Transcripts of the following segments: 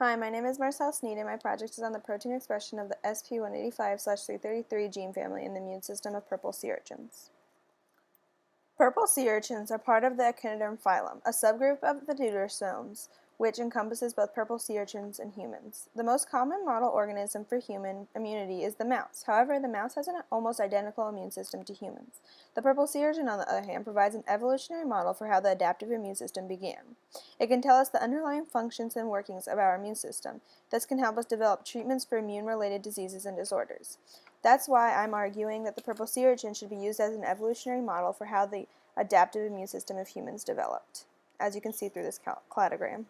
Hi, my name is Marcelle SP and my project is on the protein expression of the SP185/333 gene family in the immune system of purple sea urchins. Purple sea urchins are part of the echinoderm phylum, a subgroup of the deuterostomes, which encompasses both purple sea urchins and humans. The most common model organism for human immunity is the mouse. However, the mouse has an almost identical immune system to humans. The purple sea urchin, on the other hand, provides an evolutionary model for how the adaptive immune system began. It can tell us the underlying functions and workings of our immune system. This can help us develop treatments for immune-related diseases and disorders. That's why I'm arguing that the purple sea urchin should be used as an evolutionary model for how the adaptive immune system of humans developed, as you can see through this cladogram.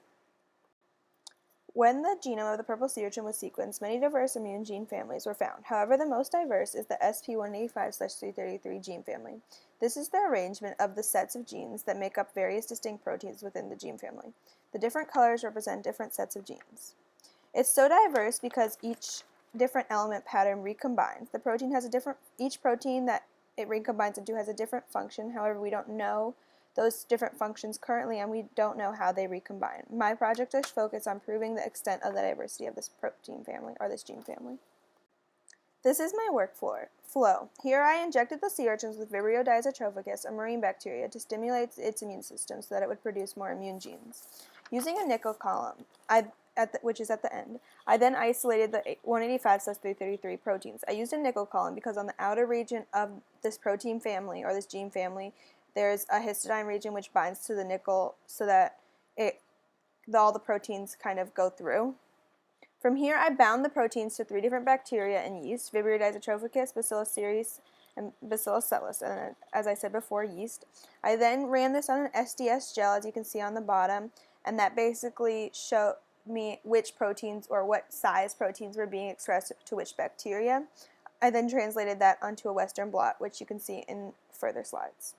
When the genome of the purple sea urchin was sequenced, many diverse immune gene families were found. However, the most diverse is the SP185/333 gene family. This is the arrangement of the sets of genes that make up various distinct proteins within the gene family. The different colors represent different sets of genes. It's so diverse because each different element pattern recombines. The protein has each protein that it recombines into has a different function. However, we don't know those different functions currently, and we don't know how they recombine. My project is focused on proving the extent of the diversity of this protein family, or this gene family. This is my workflow. Here I injected the sea urchins with Vibrio diazotrophicus, a marine bacteria, to stimulate its immune system so that it would produce more immune genes. Using a nickel column, which is at the end, I then isolated the 185/333 proteins. I used a nickel column because on the outer region of this protein family, or this gene family, there's a histidine region which binds to the nickel so that all the proteins kind of go through. From here, I bound the proteins to 3 different bacteria and yeast, Vibrio diazotrophicus, Bacillus cereus, and Bacillus celis, and as I said before, yeast. I then ran this on an SDS gel, as you can see on the bottom, and that basically showed me which proteins or what size proteins were being expressed to which bacteria. I then translated that onto a Western blot, which you can see in further slides.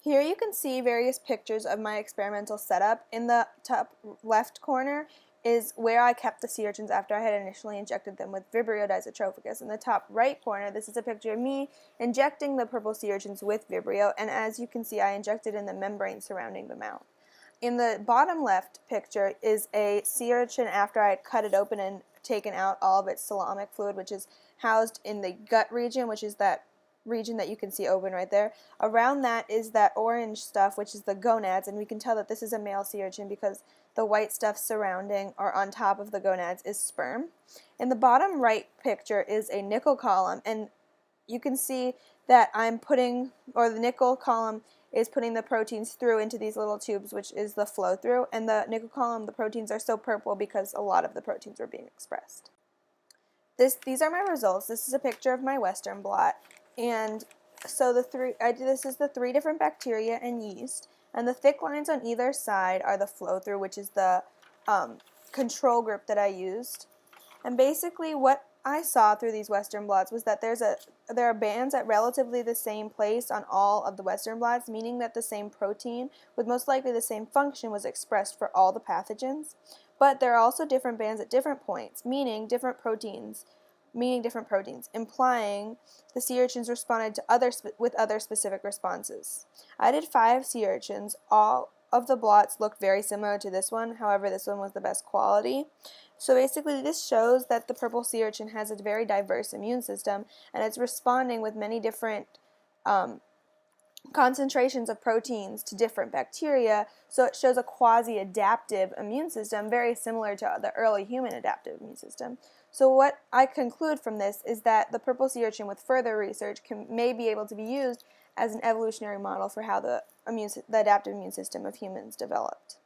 Here you can see various pictures of my experimental setup. In the top left corner is where I kept the sea urchins after I had initially injected them with Vibrio diazotrophicus. In the top right corner, this is a picture of me injecting the purple sea urchins with Vibrio, and as you can see, I injected in the membrane surrounding the mouth. In the bottom left picture is a sea urchin after I had cut it open and taken out all of its coelomic fluid, which is housed in the gut region, which is that region that you can see open right there. Around that is that orange stuff, which is the gonads, and we can tell that this is a male sea urchin because the white stuff surrounding or on top of the gonads is sperm. In the bottom right picture is a nickel column, and you can see that the nickel column is putting the proteins through into these little tubes, which is the flow through, and the nickel column, the proteins are so purple because a lot of the proteins are being expressed. These are my results. This is a picture of my Western blot. And so this is the 3 different bacteria and yeast, and the thick lines on either side are the flow through, which is the control group that I used. And basically what I saw through these Western blots was that there are bands at relatively the same place on all of the Western blots, meaning that the same protein with most likely the same function was expressed for all the pathogens. But there are also different bands at different points, meaning different proteins, implying the sea urchins responded with other specific responses. I did 5 sea urchins. All of the blots look very similar to this one, however this one was the best quality. So basically this shows that the purple sea urchin has a very diverse immune system, and it's responding with many different concentrations of proteins to different bacteria, so it shows a quasi-adaptive immune system very similar to the early human adaptive immune system. So what I conclude from this is that the purple sea urchin, with further research, may be able to be used as an evolutionary model for how the adaptive immune system of humans developed.